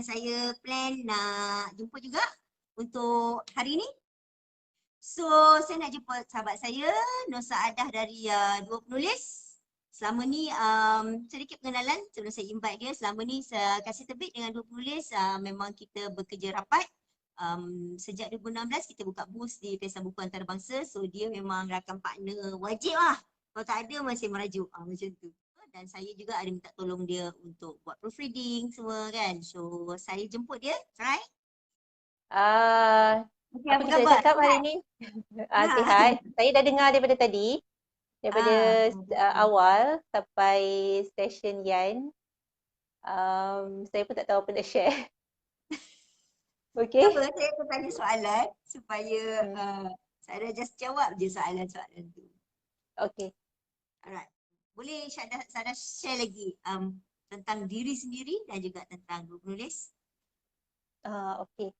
saya plan nak jumpa juga untuk hari ni. So, saya nak jumpa sahabat saya, Nur Saadah dari Dua Penulis. Selama ni sedikit pengenalan sebelum saya invite dia. Selama ni Kasih Terbit dengan Dua Penulis memang kita bekerja rapat. Sejak 2016 kita buka booth di Pesta Buku Antarabangsa. So, dia memang rakan partner wajib lah. Kalau tak ada masih merajuk macam tu. Dan saya juga ada minta tolong dia untuk buat proofreading semua kan. So, saya jemput dia. Right? Okay, Apa apa kita dah khabar? cakap hari ni? Sihat. Saya dah dengar daripada tadi. Daripada awal sampai session Yan. Saya pun tak tahu apa nak share. Okay. Tak apa, saya akan tanya soalan supaya saya just jawab je soalan-soalan tu. Okay. Alright. Boleh Sada share lagi tentang diri sendiri dan juga tentang Dua Penulis? Okay.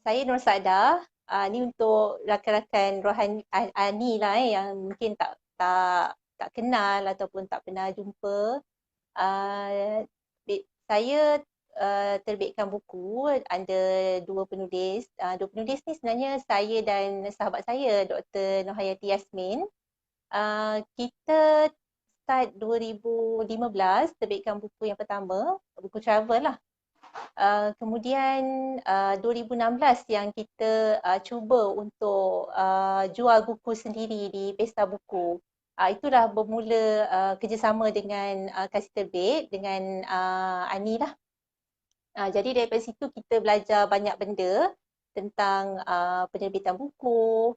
Saya Nur Saadah. Ni untuk rakan-rakan Rohani Ani lah yang mungkin tak kenal ataupun tak pernah jumpa. Saya terbitkan buku ada dua penulis. Dua penulis ni sebenarnya saya dan sahabat saya Dr. Nohayati Yasmin. Kita start 2015 terbitkan buku yang pertama, buku travel lah. Kemudian 2016 yang kita cuba untuk jual buku sendiri di Pesta Buku. Itulah bermula kerjasama dengan Kasih Terbit dengan Ani lah. Jadi daripada situ kita belajar banyak benda tentang penerbitan buku,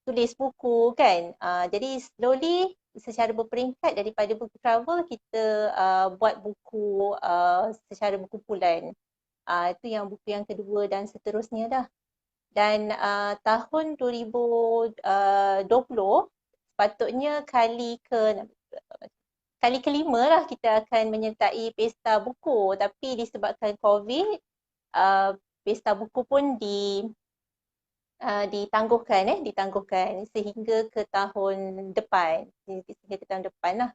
tulis buku kan. Jadi slowly secara berperingkat daripada buku travel kita buat buku secara berkumpulan. Itu yang buku yang kedua dan seterusnya dah. Dan tahun 2020 sepatutnya kali kelima lah kita akan menyertai Pesta Buku, tapi disebabkan COVID, Pesta Buku pun ditangguhkan sehingga ke tahun depan, lah.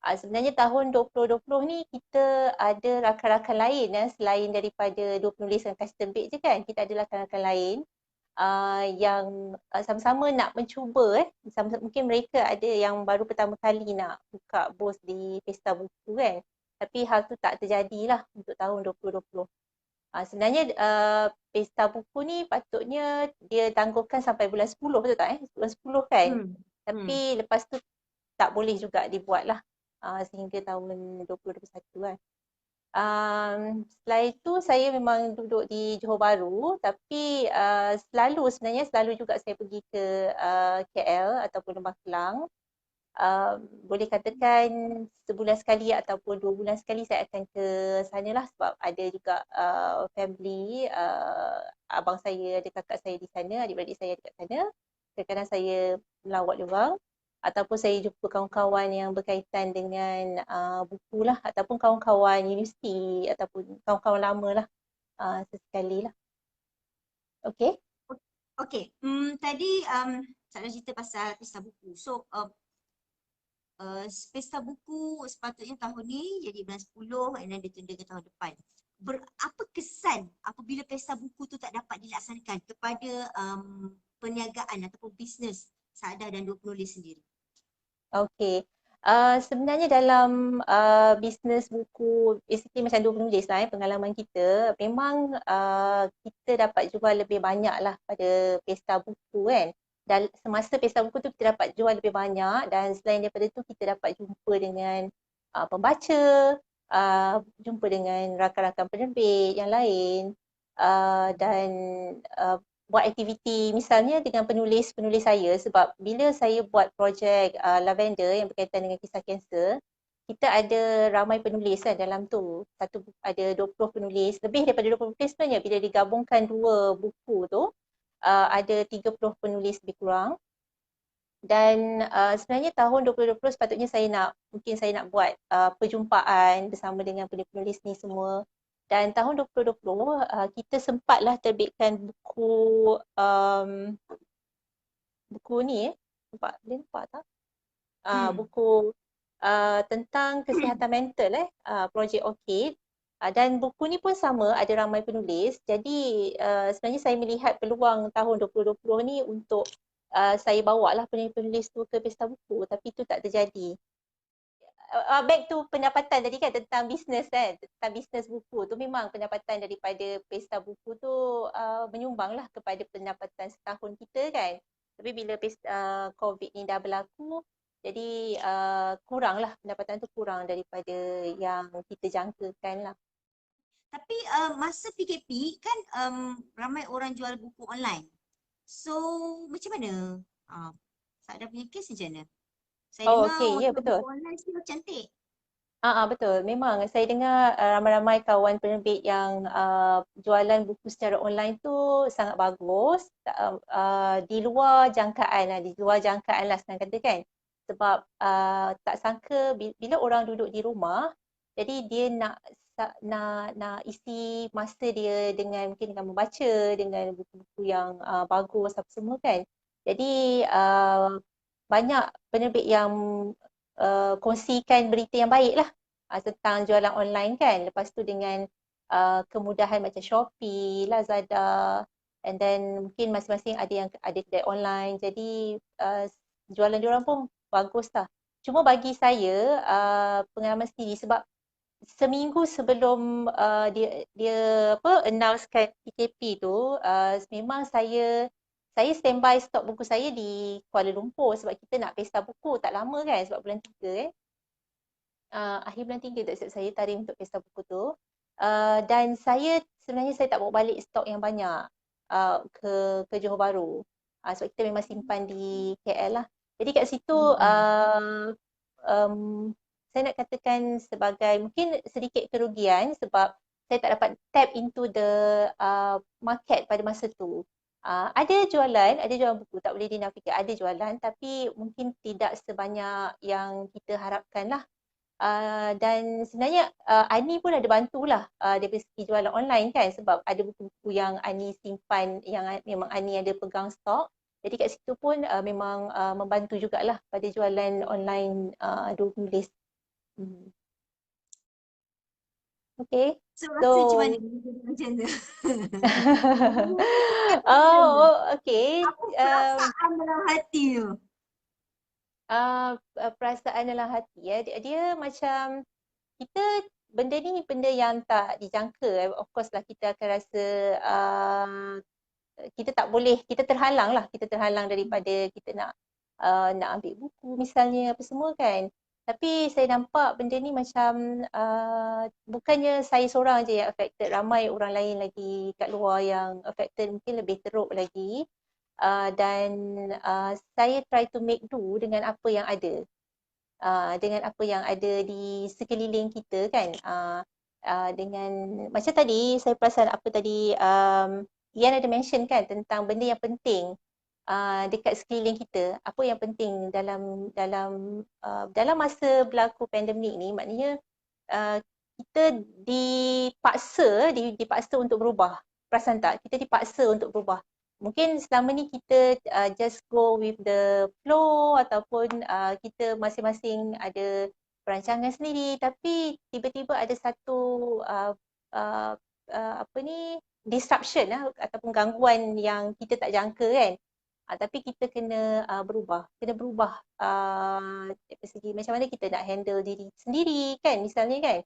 Sebenarnya tahun 2020 ni kita ada rakan-rakan lain selain daripada Dua Penulis dan Kasih Terbit je kan, kita ada rakan-rakan lain yang sama-sama nak mencuba mungkin mereka ada yang baru pertama kali nak buka booth di Pesta Buku kan, tapi hal tu tak terjadilah untuk tahun 2020. Sebenarnya Pesta Buku ni patutnya dia tangguhkan sampai bulan 10, betul tak bulan 10 kan, tapi lepas tu tak boleh juga dibuat lah sehingga tahun 2021 kan. Setelah itu saya memang duduk di Johor Bahru, tapi selalu juga saya pergi ke KL ataupun Lembah Kelang. Boleh katakan sebulan sekali ataupun 2 bulan sekali saya akan ke sana lah, sebab ada juga family, abang saya, ada kakak saya di sana, adik-beradik saya dekat sana. Kadang-kadang saya melawat diorang, ataupun saya jumpa kawan-kawan yang berkaitan dengan buku lah, ataupun kawan-kawan universiti ataupun kawan-kawan lama lah sesekali lah. Okay. Okay. Tadi saya cerita pasal Pesta Buku. So, Pesta Buku sepatutnya tahun ni jadi bulan 10 dan ditunda ke tahun depan. Apa kesan apabila Pesta Buku tu tak dapat dilaksanakan kepada perniagaan ataupun bisnes Saadah dan Dua Penulis sendiri? Okay. Sebenarnya dalam bisnes buku, basically macam Dua Penulis lah pengalaman kita, memang kita dapat jual lebih banyak lah pada Pesta Buku kan. Dan semasa Pesta Buku tu kita dapat jual lebih banyak, dan selain daripada tu kita dapat jumpa dengan pembaca, jumpa dengan rakan-rakan penerbit yang lain, dan buat aktiviti misalnya dengan penulis-penulis saya, sebab bila saya buat projek Lavender yang berkaitan dengan kisah kanser, kita ada ramai penulis kan dalam tu. Ada 20 penulis, lebih daripada 20 penulis sebenarnya. Bila digabungkan dua buku tu, ada 30 penulis lebih kurang. Dan sebenarnya tahun 2020 sepatutnya mungkin saya nak buat perjumpaan bersama dengan penulis ni semua. Dan tahun 2020 kita sempatlah terbitkan buku ni boleh nampak tak? Buku tentang kesihatan mental, Projek Orchid. Dan buku ni pun sama, ada ramai penulis. Jadi sebenarnya saya melihat peluang tahun 2020 ni untuk saya bawa lah penulis-penulis tu ke pesta buku, tapi itu tak terjadi. Back to pendapatan tadi kan tentang bisnes kan, tentang bisnes buku tu, memang pendapatan daripada pesta buku tu menyumbang lah kepada pendapatan setahun kita kan. Tapi bila COVID ni dah berlaku, jadi kurang lah, pendapatan tu kurang daripada yang kita jangkakan lah. Tapi masa PKP kan ramai orang jual buku online. So macam mana? Sada punya kes macam mana? Saya Oh dengar okey, orang ya jual betul. buku online tu cantik. Betul. Memang saya dengar ramai-ramai kawan penerbit yang jualan buku secara online tu sangat bagus. Di luar jangkaan lah, di luar jangkaan lah senang kata kan. Sebab tak sangka bila orang duduk di rumah, jadi dia nak isi masa dia dengan mungkin dengan membaca, dengan buku-buku yang bagus apa semua kan. Jadi banyak penerbit yang kongsikan berita yang baik lah tentang jualan online kan. Lepas tu dengan kemudahan macam Shopee, Lazada, and then mungkin masing-masing ada yang ada kedai online. Jadi jualan diorang pun bagus lah. Cuma bagi saya pengalaman sendiri sebab seminggu sebelum dia announcekan PKP tu memang saya standby stok buku saya di Kuala Lumpur sebab kita nak pesta buku tak lama kan, sebab bulan 3 akhir bulan 3 tak silap saya tarikh untuk pesta buku tu. Dan sebenarnya saya tak bawa balik stok yang banyak ke Johor Bahru. Sebab kita memang simpan di KL lah. Jadi kat situ saya nak katakan sebagai mungkin sedikit kerugian sebab saya tak dapat tap into the market pada masa tu. Ada jualan buku, tak boleh dinafikan, ada jualan tapi mungkin tidak sebanyak yang kita harapkan lah. Dan sebenarnya Ani pun ada bantulah dari segi jualan online kan, sebab ada buku-buku yang Ani simpan yang memang Ani ada pegang stok. Jadi kat situ pun memang membantu jugalah pada jualan online dua penulis. Okay. So rasa macam mana macam tu? Okay. Apa perasaan dalam hati tu? Perasaan dalam hati dia macam kita benda ni benda yang tak dijangka. Of course lah kita akan rasa kita tak boleh, kita terhalang daripada kita nak ambil buku misalnya apa semua kan. Tapi saya nampak benda ni macam bukannya saya seorang je yang affected, ramai orang lain lagi kat luar yang affected, mungkin lebih teruk lagi. Dan saya try to make do dengan apa yang ada. Dengan apa yang ada di sekeliling kita kan. Dengan macam tadi saya perasan apa tadi Ian ada mention kan tentang benda yang penting dekat sekeliling kita. Apa yang penting dalam masa berlaku pandemik ni, maknanya kita dipaksa untuk berubah. Perasan tak? Kita dipaksa untuk berubah. Mungkin selama ni kita just go with the flow ataupun kita masing-masing ada perancangan sendiri, tapi tiba-tiba ada satu disruption ataupun gangguan yang kita tak jangka kan. Tapi kita kena berubah dari segi macam mana kita nak handle diri sendiri kan, misalnya kan.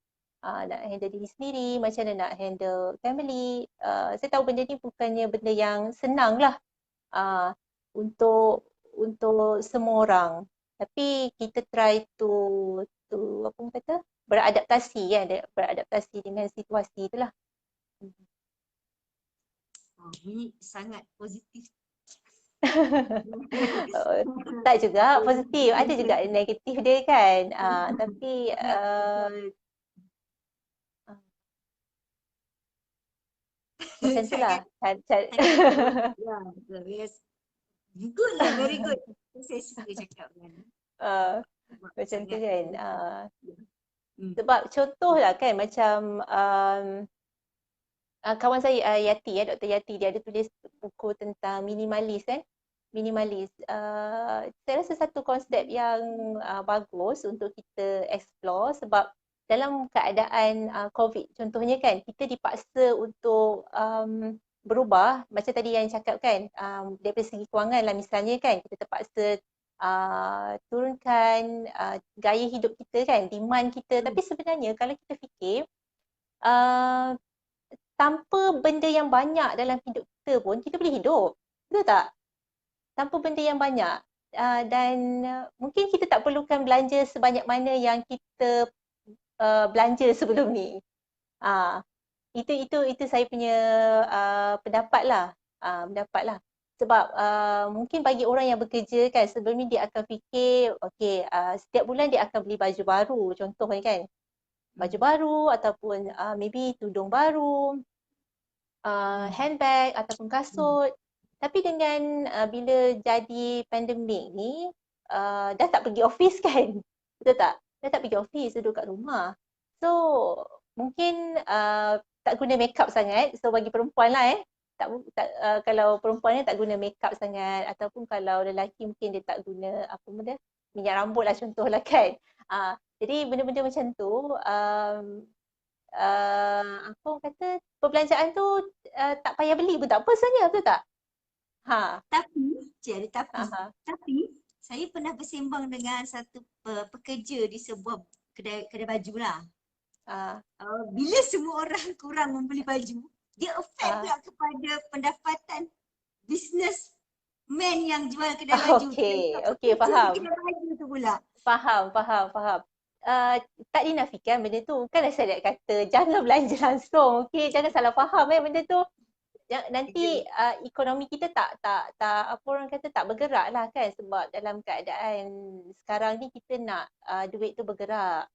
Nak handle diri sendiri, macam mana nak handle family. Saya tahu benda ni bukannya benda yang senang lah untuk semua orang. Tapi kita try to apa orang kata, beradaptasi dengan situasi itulah. Ini sangat positif. Tak juga positif, ada juga negatif dia kan. Tapi macam tu lah. Yes. Good lah, very good. Saya suka cakap kan. Macam tu kan. Sebab contoh lah kan macam kawan saya Yati, Dr. Yati, dia ada tulis buku tentang minimalis kan. Minimalis. Saya rasa satu konsep yang bagus untuk kita explore sebab dalam keadaan COVID contohnya kan, kita dipaksa untuk berubah macam tadi yang cakap kan, daripada segi kewangan lah misalnya kan, kita terpaksa turunkan gaya hidup kita kan, demand kita. Tapi sebenarnya kalau kita fikir, uh, tanpa benda yang banyak dalam hidup kita pun kita boleh hidup. Betul tak? Tanpa benda yang banyak. Dan mungkin kita tak perlukan belanja sebanyak mana yang kita belanja sebelum ni. Itu saya punya pendapat lah. Pendapat lah. Sebab mungkin bagi orang yang bekerja kan, sebelum ni dia akan fikir, okay, setiap bulan dia akan beli baju baru. Contohnya kan, baju baru ataupun maybe tudung baru, handbag ataupun kasut. Tapi dengan bila jadi pandemik ni, dah tak pergi office kan? Betul tak? Dah tak pergi office, duduk kat rumah. So, mungkin tak guna makeup sangat. So, bagi perempuan lah kalau perempuan ni tak guna makeup sangat, ataupun kalau lelaki mungkin dia tak guna apa benda, minyak rambut lah contohlah kan. Jadi benda-benda macam tu, apa orang kata, perbelanjaan tu tak payah beli pun tak apa sebenarnya, betul tak? Tapi saya pernah bersembang dengan satu pekerja di sebuah kedai baju lah. Bila semua orang kurang membeli baju, dia affect pula kepada pendapatan businessman yang jual kedai baju. Okey, faham. Kedai baju tu pula. Faham. Tak dinafikan benda tu. Kan saya nak kata jangan belanja langsung. Okey, jangan salah faham benda tu. Nanti ekonomi kita tak apa orang kata, tak bergerak lah kan, sebab dalam keadaan sekarang ni kita nak duit tu bergerak.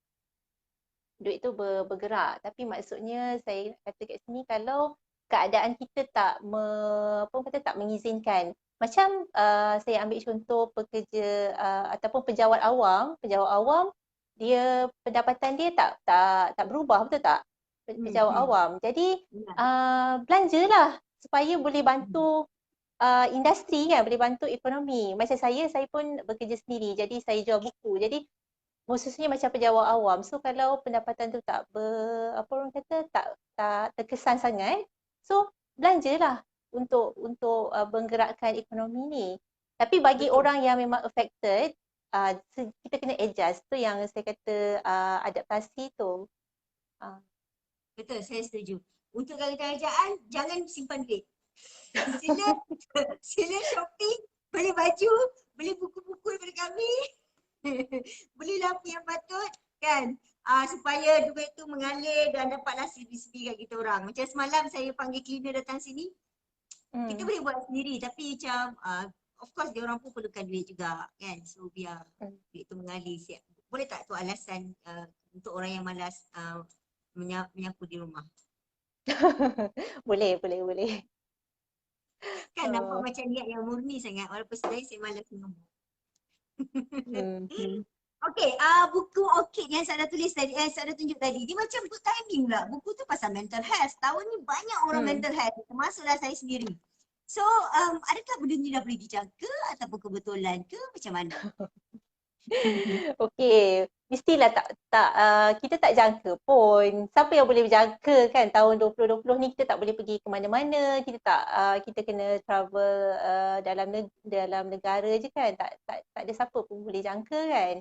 Tapi maksudnya saya kata kat sini, kalau keadaan kita tak tak mengizinkan, macam saya ambil contoh pekerja ataupun pejabat awam dia pendapatan dia tak berubah, betul tak? Pejabat awam. Jadi belanjalah supaya boleh bantu industri kan, boleh bantu ekonomi. Macam saya pun bekerja sendiri, jadi saya jual buku. Jadi khususnya macam pejabat awam. So kalau pendapatan tu tak terkesan sangat, so belanjalah untuk menggerakkan ekonomi ni. Tapi bagi orang yang memang affected, kita kena adjust. Tu yang saya kata adaptasi tu. Betul, saya setuju. Untuk kerajaan, jangan simpan duit. Sila shopping, beli baju, beli buku-buku daripada kami. Belilah apa yang patut kan, supaya duit tu mengalir dan dapatlah sebi-sebi kat kita orang. Macam semalam saya panggil cleaner datang sini. Kita boleh buat sendiri, tapi macam of course dia orang pun perlukan duit juga kan. So biar duit tu mengalir. Boleh tak tu alasan untuk orang yang malas menyapu di rumah? Boleh. Kan nampak macam niat yang murni sangat, walaupun sebenarnya saya malas ngomong. Okey, buku Orchid yang saya dah tulis tadi, saya dah tunjuk tadi, dia macam good timing pula. Buku tu pasal mental health. Tahun ni banyak orang mental health, termasuklah saya sendiri. So, adakah benda ni dah boleh dijangka ataupun kebetulan ke macam mana? Okey, mestilah kita tak jangka pun. Siapa yang boleh berjangka kan, tahun 2020 ni kita tak boleh pergi ke mana-mana, kita kena travel dalam negara je kan. Tak ada siapa pun boleh jangka kan.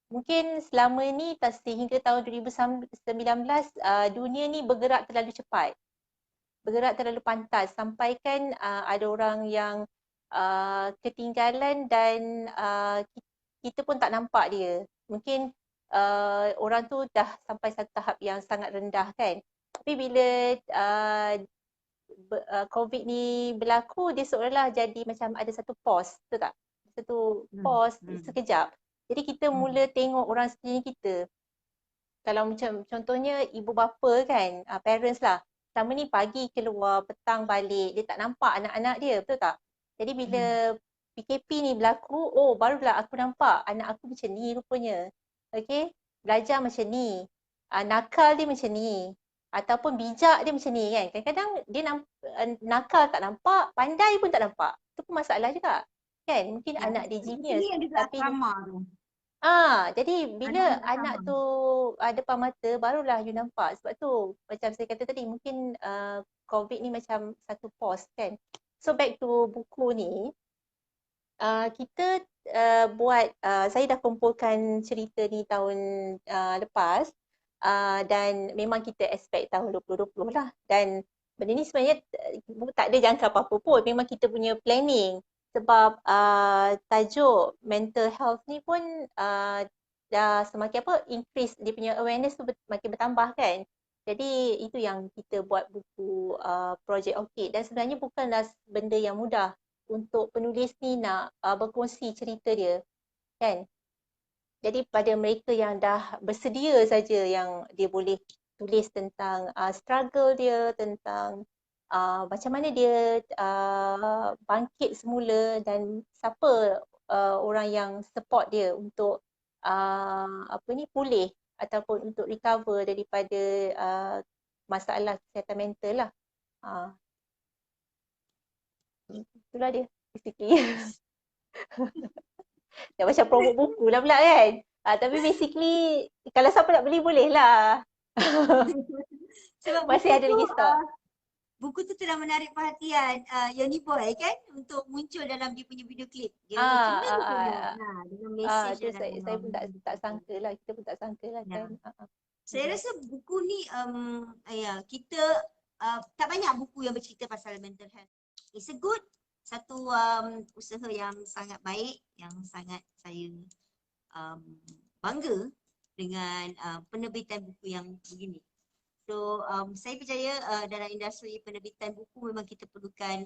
Mungkin selama ni sehingga tahun 2019 dunia ni bergerak terlalu cepat. Bergerak terlalu pantas sampai kan ada orang yang ketinggalan dan kita pun tak nampak dia. Mungkin orang tu dah sampai satu tahap yang sangat rendah kan. Tapi bila COVID ni berlaku, dia seolah-olah jadi macam ada satu pause, betul tak? Satu pause sekejap. Jadi kita mula tengok orang sekeliling kita. Kalau macam contohnya ibu bapa kan, parents lah. Selama ni pagi keluar, petang balik, dia tak nampak anak-anak dia, betul tak? Jadi bila PKP ni berlaku, barulah aku nampak anak aku macam ni rupanya. Okay, belajar macam ni, nakal dia macam ni, ataupun bijak dia macam ni kan. Kadang-kadang dia nakal tak nampak, pandai pun tak nampak. Itu pun masalah juga kan. Mungkin anak dia genius, ini yang tapi drama tu. Jadi bila Anak-anak anak sama. tu depan mata barulah you nampak. Sebab tu macam saya kata tadi mungkin COVID ni macam satu pause kan. So back to buku ni, kita saya dah kumpulkan cerita ni tahun lepas, dan memang kita expect tahun 2020 lah. Dan benda ni sebenarnya tak ada jangka apa-apa pun. Memang kita punya planning. Sebab tajuk mental health ni pun dah semakin increase, dia punya awareness tu makin bertambah kan. Jadi itu yang kita buat buku Project Orchid. Dan sebenarnya bukanlah benda yang mudah untuk penulis ni nak berkongsi cerita dia kan. Jadi pada mereka yang dah bersedia saja yang dia boleh tulis tentang struggle dia, tentang macam mana dia bangkit semula dan siapa orang yang support dia untuk pulih ataupun untuk recover daripada masalah kesihatan mental lah. Itulah dia basically. Dah macam promote buku lah pula kan. Tapi basically kalau siapa nak beli boleh lah. Sebab Masih ada lagi stok. buku tu telah menarik perhatian Yoni Boy kan untuk muncul dalam dia punya video klip. Dia Ah, kena ah, sangat. ah, Nah, dengan mesej tu dalam saya pun tak sangka lah. Kita pun tak sangka lah Ya. kan. Saya rasa buku ni kita tak banyak buku yang bercerita pasal mental health. It's a good satu usaha yang sangat baik, yang sangat saya bangga dengan penerbitan buku yang begini. So saya percaya dalam industri penerbitan buku memang kita perlukan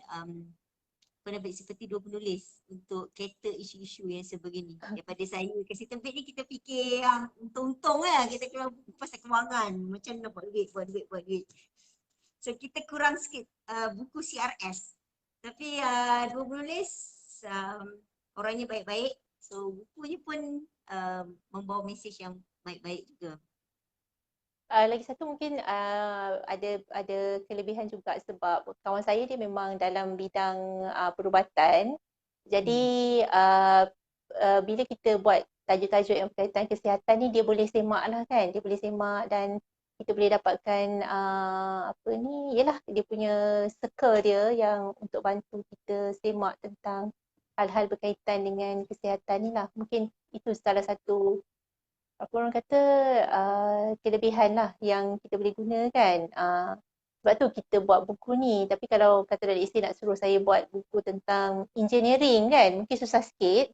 penerbit seperti dua penulis untuk cater isu-isu yang sebegini. Daripada saya kasi terbit ni kita fikir yang untung-untung lah kita keluar buku pasal kewangan. Macam nak buat duit. So kita kurang sikit buku CRS. Tapi dua penulis orangnya baik-baik. So bukunya pun membawa mesej yang baik-baik juga. Lagi satu mungkin ada kelebihan juga sebab kawan saya dia memang dalam bidang perubatan. Jadi bila kita buat tajuk-tajuk yang berkaitan kesihatan ni dia boleh semak lah kan. Dia boleh semak dan kita boleh dapatkan yalah dia punya circle dia yang untuk bantu kita semak tentang hal-hal berkaitan dengan kesihatan ni lah. Mungkin itu salah satu apa orang kata kelebihan lah yang kita boleh guna kan. Sebab tu kita buat buku ni. Tapi kalau kata dari isteri nak suruh saya buat buku tentang engineering kan, mungkin susah sikit.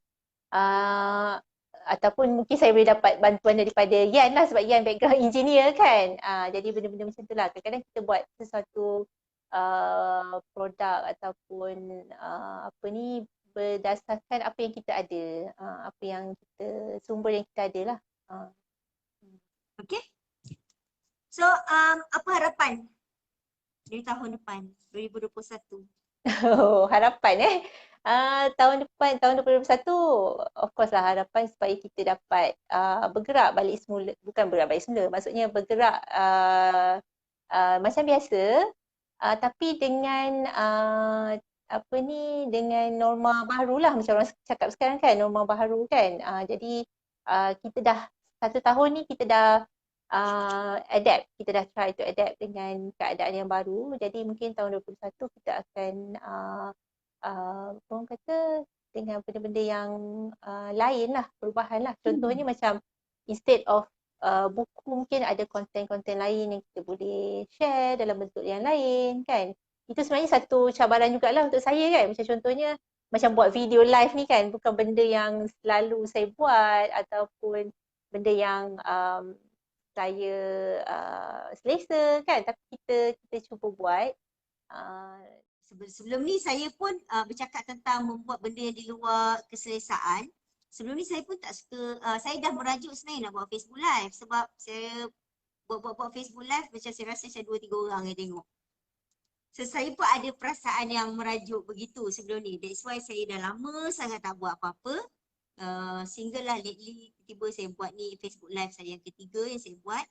Ataupun mungkin saya boleh dapat bantuan daripada Yan lah sebab Yan background engineer kan. Jadi benda-benda macam tu lah. Kadang-kadang kita buat sesuatu produk ataupun berdasarkan apa yang kita ada. Apa yang sumber yang kita ada lah. Okay. So apa harapan dari tahun depan 2021? Harapan tahun depan tahun 2021 of course lah harapan supaya kita dapat bergerak balik semula, bukan bergerak balik semula, maksudnya bergerak macam biasa tapi dengan dengan norma baru lah macam orang cakap sekarang kan, norma baru kan. Jadi kita dah 1 tahun ni kita dah adapt, kita dah try to adapt dengan keadaan yang baru. Jadi mungkin tahun 2021 kita akan orang kata dengan benda-benda yang lain lah, perubahan lah. Contohnya macam instead of buku mungkin ada konten-konten lain yang kita boleh share dalam bentuk yang lain kan. Itu sebenarnya satu cabaran jugalah untuk saya kan. Macam contohnya macam buat video live ni kan, bukan benda yang selalu saya buat ataupun benda yang saya selesa kan, tapi kita cuba buat. Sebelum ni saya pun bercakap tentang membuat benda yang di luar keselesaan. Sebelum ni saya pun tak suka, saya dah merajuk sebenarnya nak buat Facebook Live sebab saya buat Facebook Live macam saya rasa macam 2-3 orang yang tengok. So saya pun ada perasaan yang merajuk begitu sebelum ni. That's why saya dah lama sangat tak buat apa-apa. Sehingga lah lately tiba-tiba saya buat ni Facebook Live saya yang ketiga yang saya buat.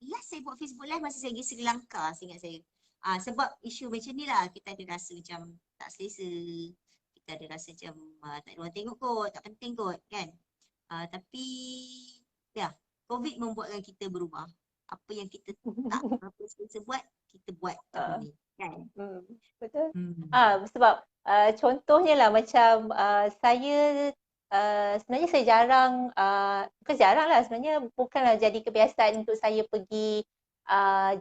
Last saya buat Facebook Live masa saya pergi Sri Lanka seingat saya. Sebab isu macam ni lah kita ada rasa macam tak selesa. Kita ada rasa macam tak ada orang tengok kot, tak penting kot kan. Tapi ya, COVID membuatkan kita berubah. Apa yang kita tak berapa selesa buat, kita buat tahun ni. Kan? Betul. Hmm. Sebab contohnya lah macam saya sebenarnya saya jarang, bukan jarang lah, sebenarnya bukanlah jadi kebiasaan untuk saya pergi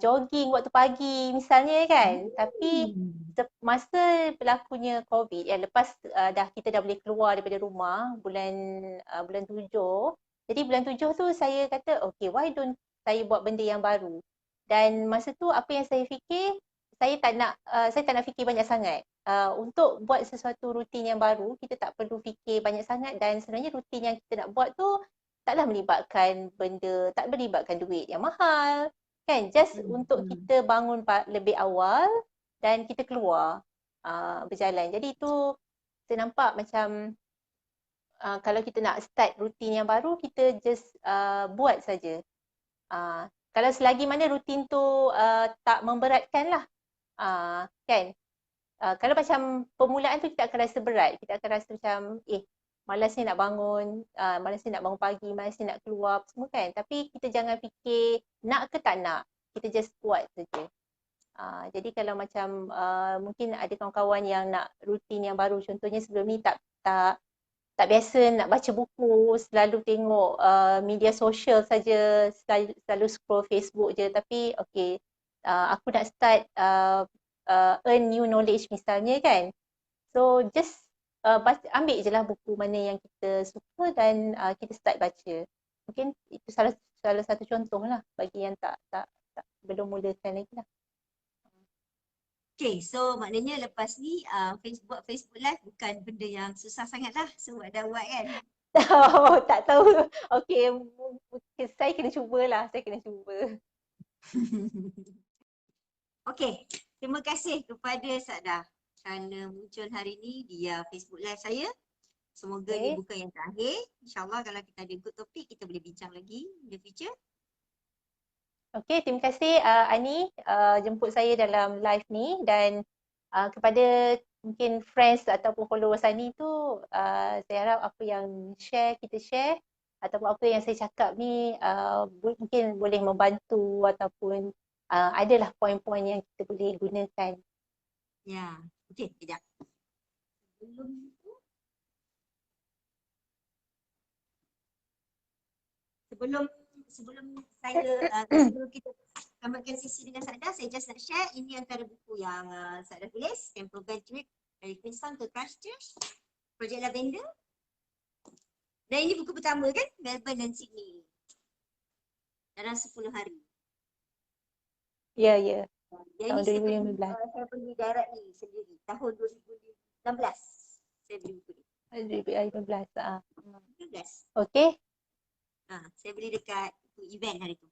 jogging waktu pagi misalnya kan. Tapi masa berlakunya COVID, yang lepas kita dah boleh keluar daripada rumah bulan 7. Jadi bulan 7 tu saya kata okay, why don't saya buat benda yang baru. Dan masa tu apa yang saya fikir, saya tak nak fikir banyak sangat. Untuk buat sesuatu rutin yang baru, kita tak perlu fikir banyak sangat, dan sebenarnya rutin yang kita nak buat tu taklah melibatkan tak melibatkan duit yang mahal. Kan? Just untuk kita bangun lebih awal dan kita keluar berjalan. Jadi itu saya nampak macam kalau kita nak start rutin yang baru, kita just buat saja. Kalau selagi mana rutin tu tak memberatkan lah. Kan? Kalau macam permulaan tu kita akan rasa berat. Kita akan rasa macam malasnya nak bangun, malasnya nak bangun pagi, malasnya nak keluar semua kan. Tapi kita jangan fikir nak ke tak nak. Kita just buat saja. Jadi kalau macam mungkin ada kawan-kawan yang nak rutin yang baru, contohnya sebelum ni tak biasa nak baca buku, selalu tengok media sosial saja, selalu scroll Facebook je. Tapi okay, aku nak start earn new knowledge misalnya kan. So just ambil je lah buku mana yang kita suka dan kita start baca. Mungkin itu salah satu contoh lah bagi yang tak belum mulakan lagi lah. Okay, so maknanya lepas ni Facebook Live bukan benda yang susah sangat lah sebab dah buat kan? Tak tahu. Okay, saya kena cubalah. Saya kena cuba. Okay, terima kasih kepada Sa'dah kerana muncul hari ni di Facebook Live saya. Semoga ni bukan yang terakhir. InsyaAllah kalau kita ada good topik, kita boleh bincang lagi in the future. Okay, terima kasih Ani jemput saya dalam live ni, dan kepada mungkin friends ataupun followers Ani tu, saya harap apa yang kita share ataupun apa yang saya cakap ni mungkin boleh membantu ataupun adalah poin-poin yang kita boleh gunakan. Ya, okay, sekejap. Sebelum kita tamatkan sesi dengan Sa'dah, saya just nak share ini antara buku yang Sa'dah tulis, Camper Van Trip dari Queenstown ke Christchurch, Projek Lavender. Dan ini buku pertama kan, Melbourne dan Sydney. Dalam 10 hari. Ya. Yang Tahun 2015. Saya pergi darat ni sendiri, tahun 2016 saya beli buku ni. 2015. 2015. Okay. Saya beli dekat event hari tu.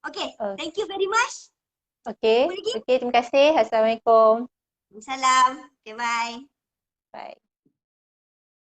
Okay, thank you very much. Okay, terima kasih. Assalamualaikum. Salam. Okay, bye. Bye.